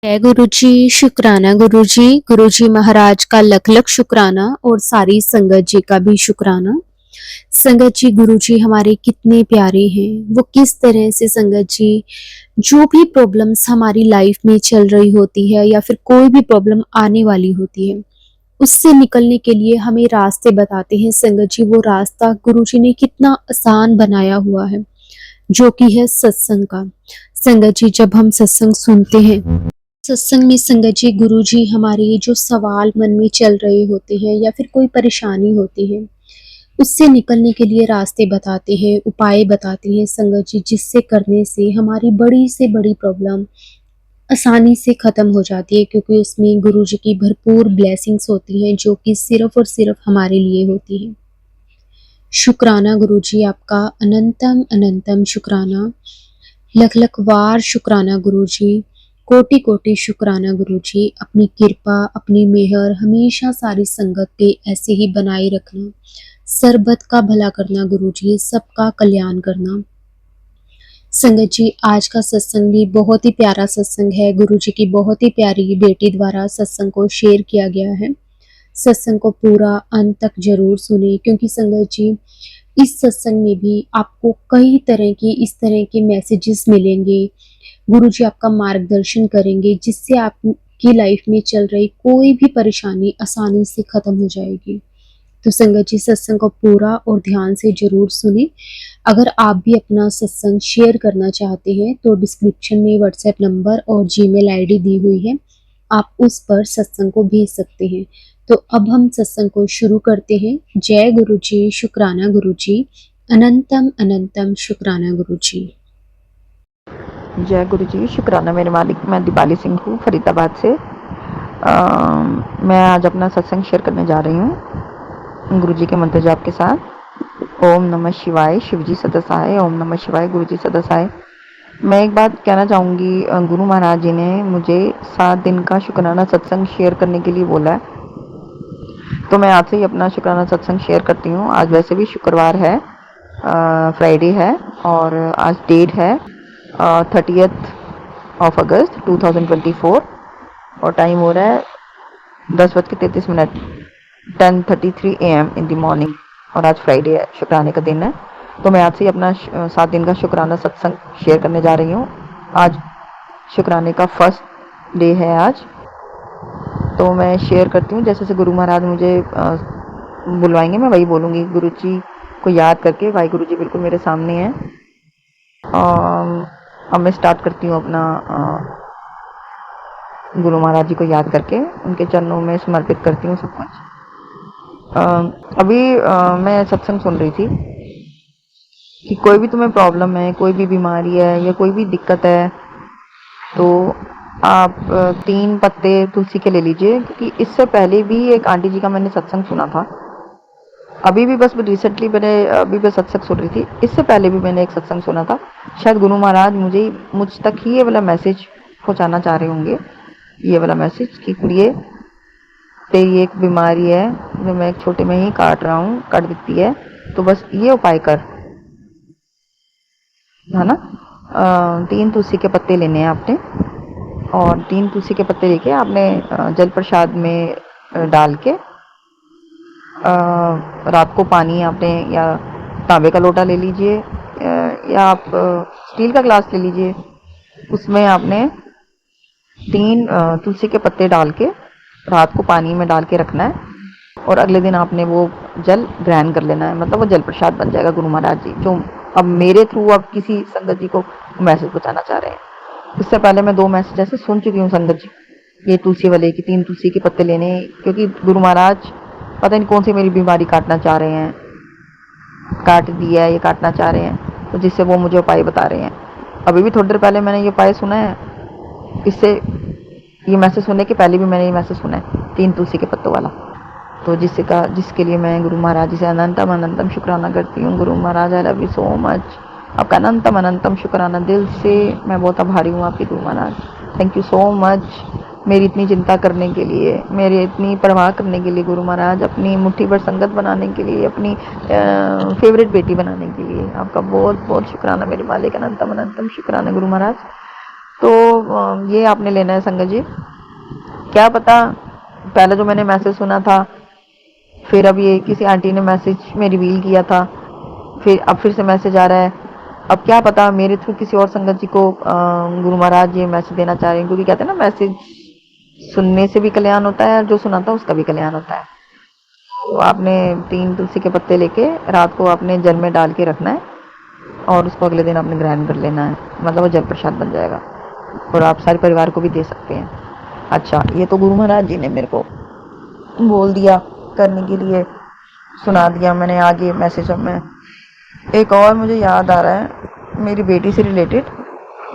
जय गुरु जी, शुक्राना गुरु जी। गुरु जी महाराज का लख लख शुक्राना और सारी संगत जी का भी शुक्राना। संगत जी, गुरु जी हमारे कितने प्यारे हैं। वो किस तरह से संगत जी जो भी प्रॉब्लम्स हमारी लाइफ में चल रही होती है या फिर कोई भी प्रॉब्लम आने वाली होती है, उससे निकलने के लिए हमें रास्ते बताते हैं। संगत जी, वो रास्ता गुरु जी ने कितना आसान बनाया हुआ है, जो कि है सत्संग का। संगत जी, जब हम सत्संग सुनते हैं, सत्संग में संगत जी गुरु जी हमारे जो सवाल मन में चल रहे होते हैं या फिर कोई परेशानी होती है, उससे निकलने के लिए रास्ते बताते हैं, उपाय बताते हैं संगत जी, जिससे करने से हमारी बड़ी से बड़ी प्रॉब्लम आसानी से ख़त्म हो जाती है, क्योंकि उसमें गुरु जी की भरपूर ब्लेसिंग्स होती हैं, जो कि सिर्फ और सिर्फ हमारे लिए होती हैं। शुक्राना गुरु जी, आपका अनंतम अनंतम शुक्राना। लख लख वार शुक्राना गुरु जी। कोटि कोटि शुक्राना गुरु जी। अपनी कृपा, अपनी मेहर हमेशा सारी संगत पे ऐसे ही बनाए रखना। सरबत का भला करना गुरु जी, सबका कल्याण करना। संगत जी, आज का सत्संग भी बहुत ही प्यारा सत्संग है। गुरु जी की बहुत ही प्यारी बेटी द्वारा सत्संग को शेयर किया गया है। सत्संग को पूरा अंत तक जरूर सुने, क्योंकि संगत जी इस सत्संग में भी आपको कई तरह की इस तरह के मैसेजेस मिलेंगे। गुरु जी आपका मार्गदर्शन करेंगे, जिससे आपकी लाइफ में चल रही कोई भी परेशानी आसानी से खत्म हो जाएगी। तो संगत जी, सत्संग को पूरा और ध्यान से जरूर सुने। अगर आप भी अपना सत्संग शेयर करना चाहते हैं तो डिस्क्रिप्शन में व्हाट्सएप नंबर और जीमेल आईडी दी हुई है, आप उस पर सत्संग को भेज सकते हैं। तो अब हम सत्संग को शुरू करते हैं। जय गुरु जी, शुक्राना गुरु जी, अनंतम अनंतम शुक्राना गुरु जी। जय गुरु जी, शुक्राना मेरे मालिक। मैं दीपाली सिंह हूँ, फरीदाबाद से। मैं आज अपना सत्संग शेयर करने जा रही हूँ गुरु जी के मंत्र जाप के साथ। ओम नमः शिवाय, शिवजी सदसाय। ओम नमः शिवाय, गुरु जी सदसाय। मैं एक बात कहना चाहूँगी, गुरु महाराज जी ने मुझे 7 दिन का शुक्राना सत्संग शेयर करने के लिए बोला है, तो मैं आज से ही अपना शुक्राना सत्संग शेयर करती हूँ। आज वैसे भी शुक्रवार है, फ्राइडे है, और आज डेट है 30 अगस्त 2024, और टाइम हो रहा है 10:33, 10:33 AM इन द मॉर्निंग, और आज फ्राइडे है, शुक्राने का दिन है। तो मैं आज से अपना 7 दिन का शुक्राना सत्संग शेयर करने जा रही हूँ। आज शुक्राने का फर्स्ट डे है आज, तो मैं शेयर करती हूँ। जैसे जैसे गुरु महाराज मुझे बुलवाएंगे मैं वही बोलूँगी। गुरु जी को याद करके, भाई गुरु जी बिल्कुल मेरे सामने हैं। अब मैं स्टार्ट करती हूँ अपना गुरु महाराज जी को याद करके, उनके चरणों में समर्पित करती हूँ सब कुछ। अभी मैं सत्संग सुन रही थी कि कोई भी तुम्हें प्रॉब्लम है, कोई भी बीमारी है या कोई भी दिक्कत है, तो आप 3 पत्ते तुलसी के ले लीजिए। क्योंकि इससे पहले भी एक आंटी जी का मैंने सत्संग सुना था, अभी भी बस रिसेंटली मैंने अभी भी सत्संग सुन रही थी। इससे पहले भी मैंने एक सत्संग सुना था। शायद गुरु महाराज मुझ तक ही ये वाला मैसेज पहुंचाना चाह रहे होंगे, ये वाला मैसेज कि कुड़िए, तेरी एक बीमारी है जो मैं एक छोटे में ही काट रहा हूँ, काट देती है, तो बस ये उपाय कर, है ना। 3 तुलसी के पत्ते लेने हैं आपने, और 3 तुलसी के पत्ते लेके आपने जल प्रसाद में डाल के, रात को पानी आपने या तांबे का लोटा ले लीजिए, या आप स्टील का ग्लास ले लीजिए। उसमें आपने 3 तुलसी के पत्ते डाल के रात को पानी में डाल के रखना है, और अगले दिन आपने वो जल ग्रहण कर लेना है। मतलब वो जल प्रसाद बन जाएगा। गुरु महाराज जी जो अब मेरे थ्रू अब किसी संगत जी को मैसेज पहुंचाना चाह रहे हैं। इससे पहले मैं 2 मैसेज ऐसे सुन चुकी हूँ संगत जी, ये तुलसी वाले कि 3 तुलसी के पत्ते लेने, क्योंकि गुरु महाराज पता नहीं कौन सी मेरी बीमारी काटना चाह रहे हैं, काट दिया है, ये काटना चाह रहे हैं, तो जिससे वो मुझे उपाय बता रहे हैं। अभी भी थोड़ी देर पहले मैंने ये उपाय सुना है, इससे ये मैसेज सुनने के पहले भी मैंने ये मैसेज सुना है 3 तुलसी के पत्तों वाला। तो जिसके लिए मैं गुरु महाराज जी से अनंतम अनंतम शुक्राना करती हूँ। गुरु महाराज, I love you so much. आपका अनंतम अनंतम शुक्राना, दिल से मैं बहुत आभारी हूँ आपकी Guru Maharaj. Thank you so much मेरी इतनी चिंता करने के लिए, मेरी इतनी परवाह करने के लिए गुरु महाराज, अपनी मुट्ठी भर संगत बनाने के लिए, अपनी फेवरेट बेटी बनाने के लिए। आपका बहुत बहुत शुक्राना मेरे मालिक, अनंतम अनंतम शुक्राना गुरु महाराज। तो ये आपने लेना है संगत जी। क्या पता पहले जो मैंने मैसेज सुना था, फिर अब ये किसी आंटी ने मैसेज में रिवील किया था, फिर अब फिर से मैसेज आ रहा है। अब क्या पता मेरे थ्रू किसी और संगत जी को गुरु महाराज ये मैसेज देना चाह रहे हैं, क्योंकि कहते हैं ना मैसेज सुनने से भी कल्याण होता है और जो सुनाता है उसका भी कल्याण होता है। तो आपने 3 तुलसी के पत्ते लेके रात को आपने जल में डाल के रखना है और उसको अगले दिन आपने ग्रहण कर लेना है, मतलब वो जल प्रसाद बन जाएगा और आप सारे परिवार को भी दे सकते हैं। अच्छा, ये तो गुरु महाराज जी ने मेरे को बोल दिया करने के लिए, सुना दिया मैंने आगे मैसेज। अब मैं एक और मुझे याद आ रहा है मेरी बेटी से रिलेटेड।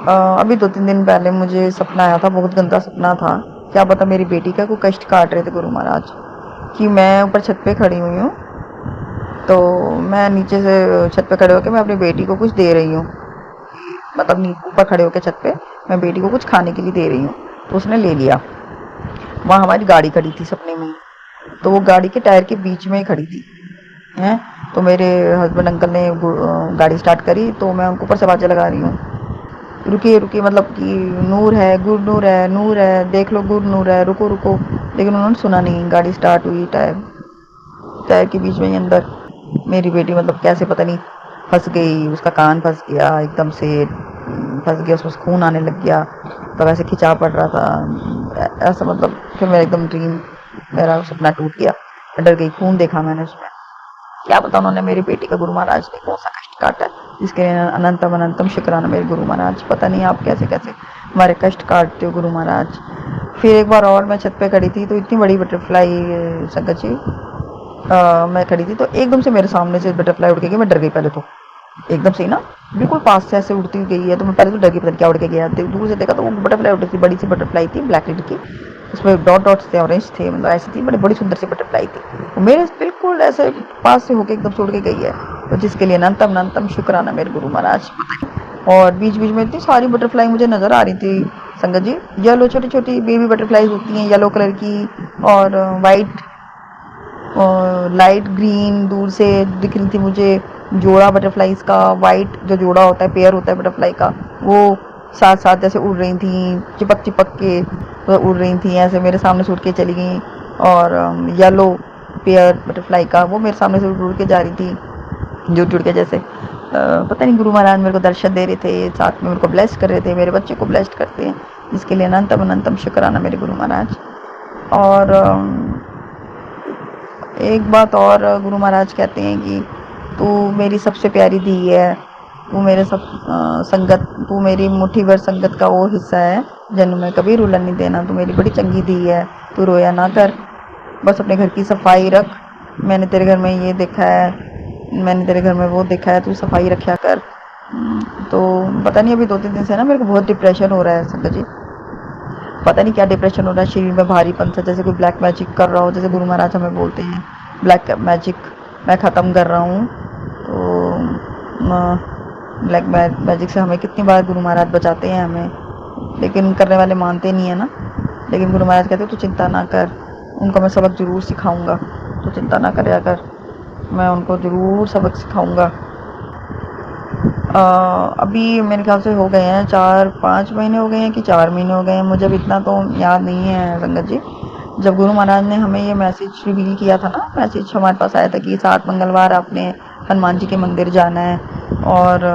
अभी 2-3 दिन पहले मुझे सपना आया था, बहुत गंदा सपना था। क्या पता मेरी बेटी का कोई कष्ट काट रहे थे गुरु महाराज, कि मैं ऊपर छत पे खड़ी हुई हूँ, तो मैं नीचे से छत पे खड़े होकर मैं अपनी बेटी को कुछ दे रही हूँ, मतलब ऊपर खड़े होकर छत पे मैं बेटी को कुछ खाने के लिए दे रही हूँ, तो उसने ले लिया। वहाँ हमारी गाड़ी खड़ी थी सपने में, तो वो गाड़ी के टायर के बीच में ही खड़ी थी हैं। तो मेरे हस्बैंड अंकल ने गाड़ी स्टार्ट करी, तो मैं उनको ऊपर से आवाज़ें लगा रही हूँ, रुकिए रुकिए, मतलब कि नूर है, गुर नूर है, नूर है, देख लो गुर नूर है, रुको रुको। लेकिन उन्होंने सुना नहीं, गाड़ी स्टार्ट हुई, टायर टायर के बीच में ही अंदर मेरी बेटी मतलब कैसे पता नहीं फंस गई, उसका कान फंस गया, एकदम से फंस गया, उसमें खून आने लग गया, तब ऐसे खिंचाव पड़ रहा था ऐसा, मतलब फिर मेरा एकदम ड्रीम, मेरा सपना टूट गया, डर गई, खून देखा मैंने उसमें। क्या पता उन्होंने मेरी बेटी का गुरु महाराज ने कौन सा कष्ट काटा है, जिसके लिए अनंतम अनंतम शुक्राना मेरे गुरु महाराज। पता नहीं आप कैसे कैसे हमारे कष्ट काटते हो गुरु महाराज। फिर एक बार और मैं छत पे खड़ी थी, तो इतनी बड़ी बटरफ्लाई संगत जी, मैं खड़ी थी तो एकदम से मेरे सामने से बटरफ्लाई उड़ के गई। मैं डर गई पहले तो, एकदम से ही ना बिल्कुल पास से ऐसे उड़ती हुई गई है, तो मैं पहले तो डर गई, पता नहीं क्या उड़ के गया। दूर से देखा तो वो बटरफ्लाई उड़ रही थी, बड़ी सी बटरफ्लाई थी, ब्लैक कलर की, उसमें डॉट डॉट्स थे, ऑरेंज थे, मतलब ऐसी थी, बड़ी बड़ी सुंदर सी बटरफ्लाई थी, वो मेरे बिल्कुल ऐसे पास से होके एकदम से उड़ के गई है। तो जिसके लिए अनंतम अनंतम शुक्राना मेरे गुरु महाराज। और बीच बीच में इतनी सारी बटरफ्लाई मुझे नजर आ रही थी संगत जी, येलो छोटी छोटी बेबी बटरफ्लाईज होती हैं येलो कलर की, और वाइट और लाइट ग्रीन दूर से दिख रही थी मुझे, जोड़ा बटरफ्लाईज का, वाइट जो जोड़ा होता है, पेयर होता है बटरफ्लाई का, वो साथ साथ जैसे उड़ रही थी, चिपक चिपक के तो उड़ रही थी, ऐसे मेरे सामने से उड़ के चली गई। और येलो पेयर बटरफ्लाई का वो मेरे सामने से उड़ के जा रही थी, जुड़ के जैसे पता नहीं गुरु महाराज मेरे को दर्शन दे रहे थे, साथ में मेरे को ब्लेस कर रहे थे, मेरे बच्चे को ब्लेस करते हैं, जिसके लिए अनंतम अनंतम शुक्राना मेरे गुरु महाराज। और एक बात और गुरु महाराज कहते हैं कि तू मेरी सबसे प्यारी धी है, तू मेरे सब संगत, तू मेरी मुट्ठी भर संगत का वो हिस्सा है, जन्म में कभी रुलन नहीं देना, तू मेरी बड़ी चंगी धी है, तू रोया ना कर, बस अपने घर की सफाई रख, मैंने तेरे घर में ये देखा है, मैंने तेरे घर में वो देखा है, तू सफाई रखा कर। तो पता नहीं अभी 2-3 दिन से ना मेरे को बहुत डिप्रेशन हो रहा है संगत जी, पता नहीं क्या डिप्रेशन हो रहा है, शरीर में भारीपन सा, जैसे कोई ब्लैक मैजिक कर रहा हो, जैसे गुरु महाराज हमें बोलते हैं ब्लैक मैजिक मैं ख़त्म कर रहा हूँ। तो ब्लैक मैजिक से हमें कितनी बार गुरु महाराज बचाते हैं हमें, लेकिन करने वाले मानते नहीं है ना। लेकिन गुरु महाराज कहते तू चिंता ना कर, उनको मैं सबक ज़रूर सिखाऊंगा, तो चिंता ना कर, मैं उनको ज़रूर सबक सिखाऊंगा। अभी मेरे ख्याल से हो गए हैं 4-5 महीने हो गए हैं कि 4 महीने हो गए हैं, मुझे अब इतना तो याद नहीं है संगत जी। जब गुरु महाराज ने हमें ये मैसेज रिवील किया था ना, मैसेज हमारे पास आया था कि 7 मंगलवार आपने हनुमान जी के मंदिर जाना है, और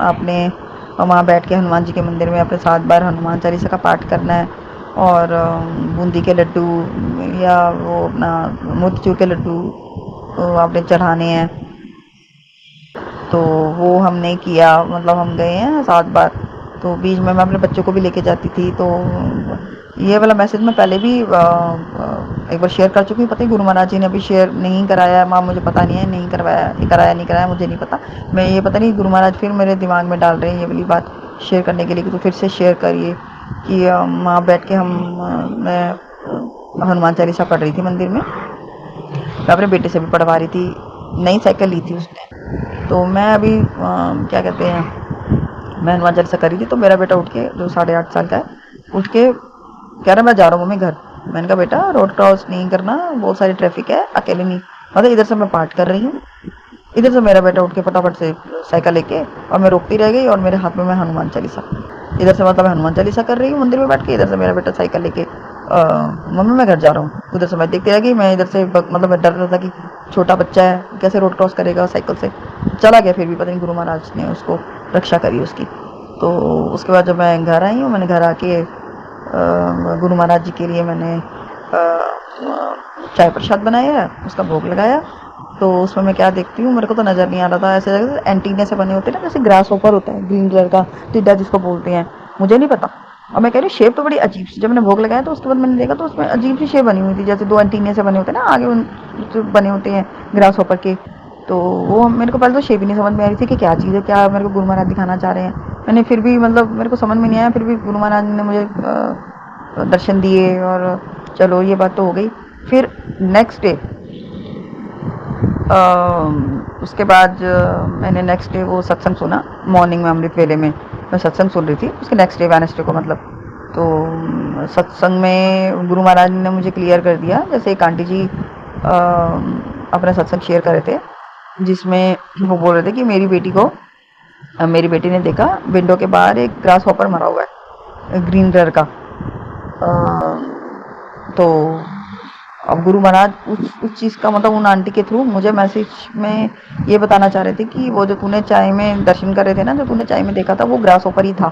आपने वहाँ बैठ के हनुमान जी के मंदिर में अपने 7 बार हनुमान चालीसा का पाठ करना है, और बूंदी के लड्डू या वो अपना मोतीचूर के लड्डू आपने चढ़ाने हैं। तो वो हमने किया, मतलब हम गए हैं 7 बार। तो बीच में मैं अपने बच्चों को भी लेके जाती थी, तो ये वाला मैसेज मैं पहले भी एक बार शेयर कर चुकी हूँ, पता है गुरु महाराज जी ने अभी शेयर नहीं कराया माँ, मुझे पता नहीं है, नहीं करवाया, नहीं कराया मुझे नहीं पता, मैं ये पता नहीं गुरु महाराज फिर मेरे दिमाग में डाल रहे हैं ये वाली बात शेयर करने के लिए कि तो फिर से शेयर करिए कि माँ बैठ के मैं हनुमान चालीसा पढ़ रही थी मंदिर में, मैं अपने बेटे से भी पढ़वा रही थी, नई साइकिल ली थी उसने। तो मैं अभी क्या कहते हैं, मैं हनुमान चालीसा करी थी, तो मेरा बेटा उठ के, जो 8.5 साल का है, उठ के कह रहा मैं जा रहा हूँ मम्मी घर। मैंने कहा बेटा रोड क्रॉस नहीं करना, बहुत सारी ट्रैफिक है, अकेले नहीं, मतलब इधर से मैं पाठ कर रही हूँ, इधर से मेरा बेटा उठ के फटाफट से साइकिल लेके, और मैं रोकती रह गई, और मेरे हाथ में मैं हनुमान चालीसा, इधर से मतलब हनुमान चालीसा कर रही हूँ मंदिर में बैठ के, इधर से मेरा बेटा साइकिल लेके मम्मी मैं घर जा रहा हूँ। उधर से मैं देखते रह गई, मैं इधर से मतलब मैं डर रहा था कि छोटा बच्चा है कैसे रोड क्रॉस करेगा साइकिल से। चला गया, फिर भी पता नहीं गुरु महाराज ने उसको रक्षा करी उसकी। तो उसके बाद जब मैं घर आई हूँ, मैंने घर आके गुरु महाराज जी के लिए मैंने चाय प्रसाद बनाया है, उसका भोग लगाया। तो उसमें मैं क्या देखती हूँ, मेरे को तो नज़र नहीं आ रहा था, ऐसे जैसे एंटीने से बने होते हैं ना, जैसे ग्रास होपर होता है ग्रीन कलर का, टिड्डा जिसको बोलते हैं, मुझे नहीं पता। और मैं कह रही हूँ शेप तो बड़ी अजीब सी, जब मैंने भोग लगाया तो उसके बाद मैंने देखा तो उसमें अजीब सी शेप बनी हुई थी, जैसे दो एंटीने से बने होते हैं ना आगे जो बने होते हैं ग्रास होपर के। तो वो मेरे को पहले तो शेप ही नहीं समझ में आ रही थी कि क्या चीज़ है, क्या मेरे को गुरु महाराज दिखाना चाह रहे हैं। मैंने फिर भी मतलब मेरे को समझ में नहीं आया, फिर भी गुरु महाराज ने मुझे दर्शन दिए और चलो ये बात तो हो गई। फिर नेक्स्ट डे उसके बाद मैंने नेक्स्ट डे वो सत्संग सुना मॉर्निंग में अमृत वेले में, मैं सत्संग सुन रही थी उसके नेक्स्ट डे वेडनेसडे को मतलब। तो सत्संग में गुरु महाराज ने मुझे क्लियर कर दिया, जैसे एक आंटी जी अपना सत्संग शेयर कर रहे थे जिसमें वो बोल रहे थे कि मेरी बेटी को मेरी बेटी ने देखा विंडो के बाहर एक ग्रास हॉपर मरा हुआ है ग्रीन कलर का। तो अब गुरु महाराज उस चीज़ का मतलब उन आंटी के थ्रू मुझे मैसेज में ये बताना चाह रहे थे कि वो जो तूने चाय में दर्शन कर रहे थे ना, जो तूने चाय में देखा था वो ग्रास ऊपर ही था,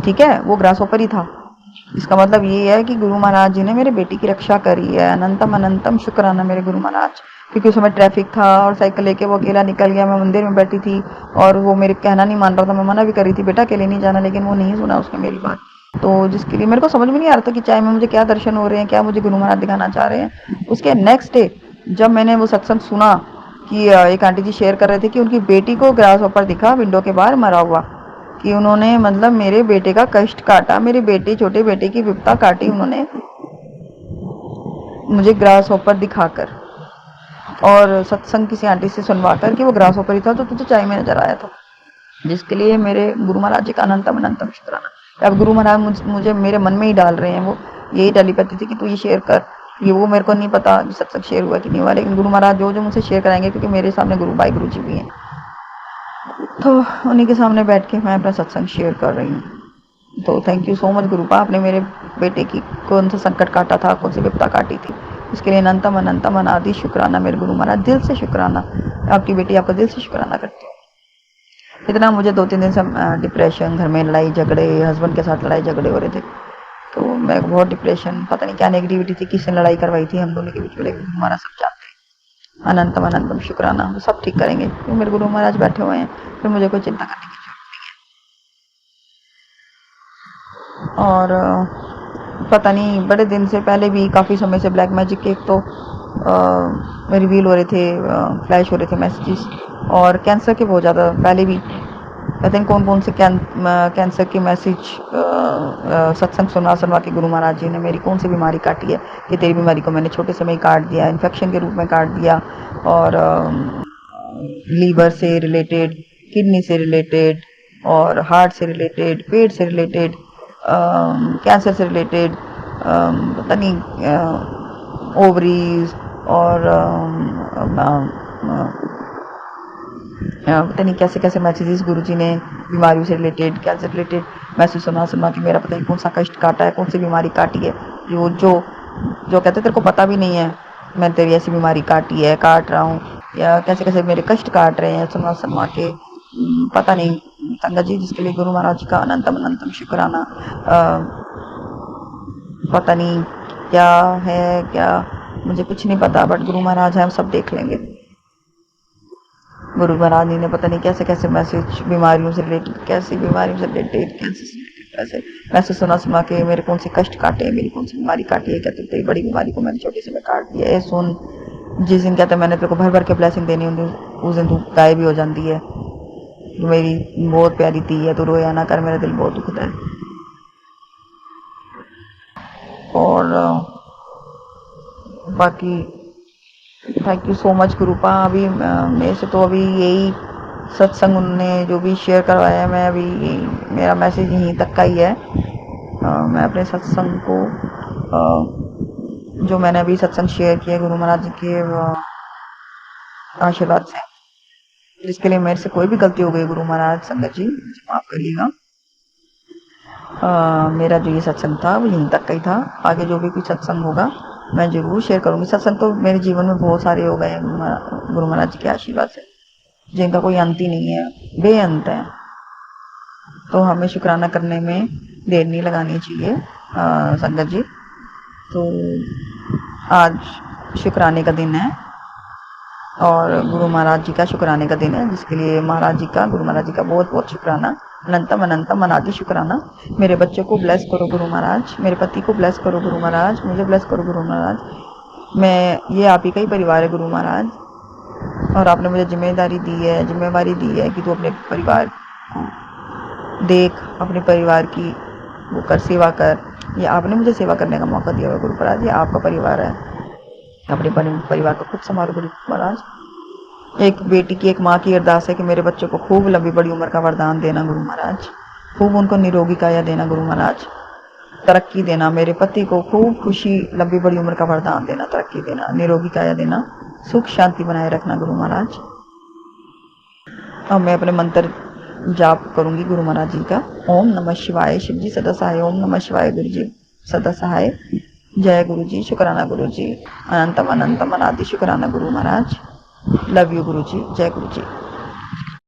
ठीक है, वो ग्रास ऊपर ही था। इसका मतलब ये है कि गुरु महाराज जी ने मेरे बेटी की रक्षा करी है, अनंतम अनंतम शुक्राना मेरे गुरु महाराज। क्योंकि उस समय ट्रैफिक था और साइकिल लेके वो अकेला निकल गया, मैं मंदिर में बैठी थी और वो मेरे कहना नहीं मान रहा था, मैं मना भी करी थी बेटा अकेले नहीं जाना, लेकिन वो नहीं सुना उसने मेरी बात। तो जिसके लिए मेरे को समझ में नहीं आ रहा था कि चाय में मुझे क्या दर्शन हो रहे हैं, क्या मुझे गुरु महाराज दिखाना चाह रहे हैं। उसके नेक्स्ट डे जब मैंने वो सत्संग सुना कि एक आंटी जी शेयर कर रहे थे कि उनकी बेटी को ग्रास ऊपर दिखा विंडो के बाहर मरा हुआ, कि उन्होंने मतलब मेरे बेटे का कष्ट काटा, मेरे बेटे छोटे बेटे की विपदा काटी उन्होंने मुझे ग्रास ऊपर दिखाकर, और सत्संग किसी आंटी से सुनवा कर कि वो ग्रास ऊपर ही था तो तुझे चाय में नजर आया था। जिसके लिए मेरे गुरु महाराज जी का अनंतम अनंतम शुक्राना। अब गुरु महाराज मुझे मेरे मन में ही डाल रहे हैं, वो यही टेलीपैथी थी कि तू ये शेयर कर, ये वो मेरे को नहीं पता सत्संग शेयर हुआ कि नहीं हुआ, लेकिन गुरु महाराज जो जो मुझसे शेयर कराएंगे, क्योंकि मेरे सामने गुरु भाई गुरु जी भी हैं, तो उन्हीं के सामने बैठ के मैं अपना सत्संग शेयर कर रही हूँ। तो थैंक यू सो मच गुरुपा, आपने मेरे बेटे की कौन सा संकट काटा था, कौन सी विपदा काटी थी, इसके लिए अनंतम अनंतम अनादि शुक्राना मेरे गुरु महाराज, दिल से शुक्राना। आपकी बेटी आपका दिल से शुक्राना करती है। इतना मुझे 2-3 दिन से डिप्रेशन, घर में लड़ाई झगड़े, हस्बैंड के साथ लड़ाई झगड़े हो रहे थे, तो मैं बहुत डिप्रेशन, पता नहीं क्या नेगेटिविटी थी, किसने लड़ाई करवाई थी हम दोनों के बीच में, लेकिन हमारा सब जानते हैं। अनंतम अनंतम शुक्राना, वो सब ठीक करेंगे, क्योंकि मेरे गुरु महाराज बैठे हुए हैं, फिर मुझे कोई चिंता करने की जरूरत। और पता नहीं बड़े दिन से पहले भी काफ़ी समय से ब्लैक मैजिक के एक तो रिवील हो रहे थे, फ्लैश हो रहे थे मैसेजेस, और कैंसर के बहुत ज़्यादा पहले भी पता नहीं कौन कौन से कैंसर के मैसेज सत्संग सुनवा सुनवा के गुरु महाराज जी ने मेरी कौन सी बीमारी काटी है, कि तेरी बीमारी को मैंने छोटे समय ही काट दिया, इन्फेक्शन के रूप में काट दिया, और लीवर से रिलेटेड, किडनी से रिलेटेड, और हार्ट से रिलेटेड, पेट से रिलेटेड, कैंसर से रिलेटेड, पता नहीं ओवरीज, और पता नहीं कैसे कैसे मैसेजेस गुरुजी ने बीमारियों से रिलेटेड, कैंसर रिलेटेड मैसेज सुना सुना कि मेरा पता नहीं कौन सा कष्ट काटा है, कौन सी बीमारी काटी है, जो जो जो कहते तेरे को पता भी नहीं है मैं तेरी ऐसी बीमारी काटी है, काट रहा हूँ, या कैसे कैसे मेरे कष्ट काट रहे हैं सुनवा सुनवा के, पता नहीं संगत जी, जिसके लिए गुरु महाराज जी का अनंतम अनंतम शुक्राना। पता नहीं क्या है क्या, मुझे कुछ नहीं पता, बट गुरु महाराज है, हम सब देख लेंगे। गुरु महाराज जी ने पता नहीं कैसे कैसे मैसेज बीमारियों से रिलेटेड, कैसी बीमारियों से रिलेटेड, कैंसर से रिलेटेड, ऐसे मैसेज सुना सुना के मेरे कौन से कष्ट काटे, मेरी कौन सी बीमारी काटी है, कहते तेरी बड़ी बीमारी को मैंने छोटे से में काट दिया है, सुन जिस दिन कहते मैंने तेरे को भर भर के ब्लेसिंग देनी होती उस दिन तू गायब भी हो जाती है, तू मेरी बहुत प्यारी थी है, तू रोया ना कर, मेरा दिल बहुत दुखता है। और बाकी थैंक यू सो मच गुरुपा। अभी मेरे से तो अभी यही सत्संग उन्होंने जो भी शेयर करवाया है, मैं अभी मेरा मैसेज यहीं तक का ही है। मैं अपने सत्संग को जो मैंने अभी सत्संग शेयर किया गुरु महाराज जी के आशीर्वाद से, जिसके लिए मेरे से कोई भी गलती हो गई गुरु महाराज, संगत जी मुझे माफ करिएगा। मेरा जो ये सत्संग था वो यहीं तक का ही था। आगे जो भी कोई सत्संग होगा मैं जरूर शेयर करूंगी। सत्संग तो मेरे जीवन में बहुत सारे हो गए हैं गुरु महाराज जी के आशीर्वाद से, जिनका कोई अंत ही नहीं है, बेअंत है। तो हमें शुक्राना करने में देर नहीं लगानी चाहिए संगत जी। तो आज शुक्राने का दिन है और गुरु महाराज जी का शुक्राने का दिन है, जिसके लिए महाराज जी का, गुरु महाराज जी का बहुत बहुत शुक्राना। अनंतम अनंतम अनादि शुक्राना। मेरे बच्चों को ब्लेस करो गुरु महाराज, मेरे पति को ब्लेस करो गुरु महाराज, मुझे ब्लेस करो गुरु महाराज। मैं, ये आप ही का ही परिवार है गुरु महाराज, और आपने मुझे जिम्मेवारी दी है कि तू अपने परिवार को देख, अपने परिवार की वो कर, सेवा कर। ये आपने मुझे सेवा करने का मौका दिया है गुरु महाराज, ये आपका परिवार है। अपने परिवार को खूब संभालो गुरु महाराज। एक बेटी की, एक माँ की अरदास है कि मेरे बच्चों को खूब लंबी बड़ी उम्र का वरदान देना गुरु महाराज, खूब उनको निरोगी काया देना गुरु महाराज, तरक्की देना। मेरे पति को खूब खुशी, लंबी बड़ी उम्र का वरदान देना, तरक्की देना, निरोगी काया देना, सुख शांति बनाए रखना गुरु महाराज। अब मैं अपने मंत्र जाप करूंगी गुरु महाराज जी का। ओम नमः शिवाय, शिव जी सदा सहाय। ओम नमः शिवाय, गुरु जी सदा सहाय। जय गुरु जी, शुक्राना गुरु जी, अनंतम अनंतम अनादि शुक्राना गुरु महाराज। लव यू गुरु जी, जय गुरु जी।